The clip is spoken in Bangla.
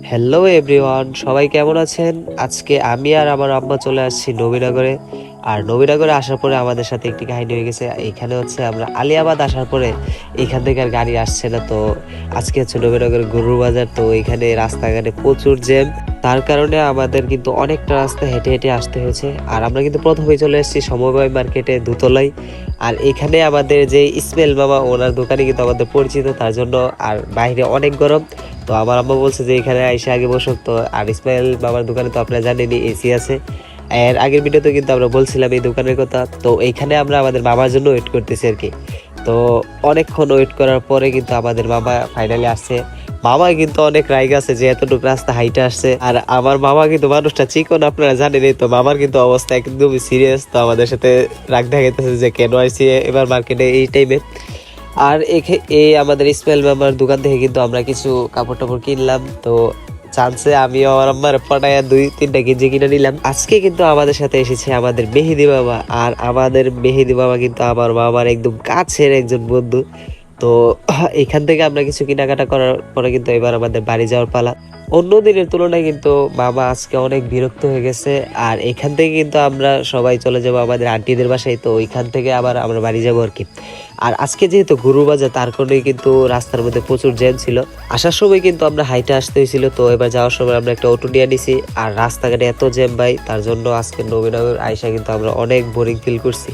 হ্যালো এভরিওয়ান, সবাই কেমন আছেন? আজকে আমি আর আমার আম্মা চলে আসছি নবীনগরে। আর নবীনগরে আসার পরে আমাদের সাথে একটি কাহিনী হয়ে গেছে। এখানে হচ্ছে আমরা আলিয়াবাদ আসার পরে এখান থেকে আর গাড়ি আসছে না। তো আজকে হচ্ছে নবীনগরের গরুর বাজার, তো এখানে রাস্তাঘাটে প্রচুর জ্যাম। তার কারণে আমাদের কিন্তু অনেকটা রাস্তা হেঁটে হেঁটে আসতে হয়েছে। আর আমরা কিন্তু প্রথমেই চলে এসেছি সমবায় মার্কেটে দোতলায়। আর এখানে আমাদের যে ইসমাইল মামা, ওনার দোকানে কিন্তু আমাদের পরিচিত, তার জন্য। আর বাইরে অনেক গরম, তো আমার আম্মা বলছে যে এখানে এসে আগে বসুক। তো আর ইসমাইল বাবার দোকানে তো আপনারা জানেনই এসি আছে। এর আগের ভিডিওতে কিন্তু আমরা বলছিলাম এই দোকানের কথা। তো এইখানে আমরা আমাদের মামার জন্য ওয়েট করতেছি আর কি। তো অনেকক্ষণ ওয়েট করার পরে কিন্তু আমাদের মামা ফাইনালি আসছে। মামা কিন্তু অনেক রাইগ আছে যে এতটুকু রাস্তা হাইটে আসছে। আর আমার মামা কিন্তু মানুষটা চিকন, আপনারা জানেনই। তো মামার কিন্তু অবস্থা একদমই সিরিয়াস। তো আমাদের সাথে রাগ দেখাইতেছে যে কেন আসছি এবার মার্কেটে এই টাইমে। আর এই আমাদের ইসমাইল মামার দোকান থেকে কিন্তু আমরা কিছু কাপড় টাপড় কিনলাম। তো চান্সে আমিও আমার আম্মার পটায়া 2-3টা গেঞ্জি কিনে নিলাম। আজকে কিন্তু আমাদের সাথে এসেছে আমাদের মেহেদি বাবা। আর আমাদের মেহেদি বাবা কিন্তু আমার মামার একদম কাছের একজন বন্ধু। তো এখান থেকে আমরা কিছু কেনাকাটা করার পরে কিন্তু এবার আমাদের বাড়ি যাওয়ার পালা। অন্য দিনের তুলনায় কিন্তু মামা আজকে অনেক বিরক্ত হয়ে গেছে। আর এখান থেকে কিন্তু আমরা সবাই চলে যাব আমাদের আন্টিদের বাসায়। তো ওইখান থেকে আবার আমরা বাড়ি যাবো আর কি। আর আজকে যেহেতু গরু বাজার, তার কারণে কিন্তু রাস্তার মধ্যে প্রচুর জ্যাম ছিল। আসার সময় কিন্তু আমরা হাইটে আসতে হয়েছিল। তো এবার যাওয়ার সময় আমরা একটা অটো নিয়ে নিছি। আর রাস্তাঘাটে এত জ্যাম ভাই, তার জন্য আজকে নবীনগর আইসা কিন্তু আমরা অনেক বোরিং ফিল করছি।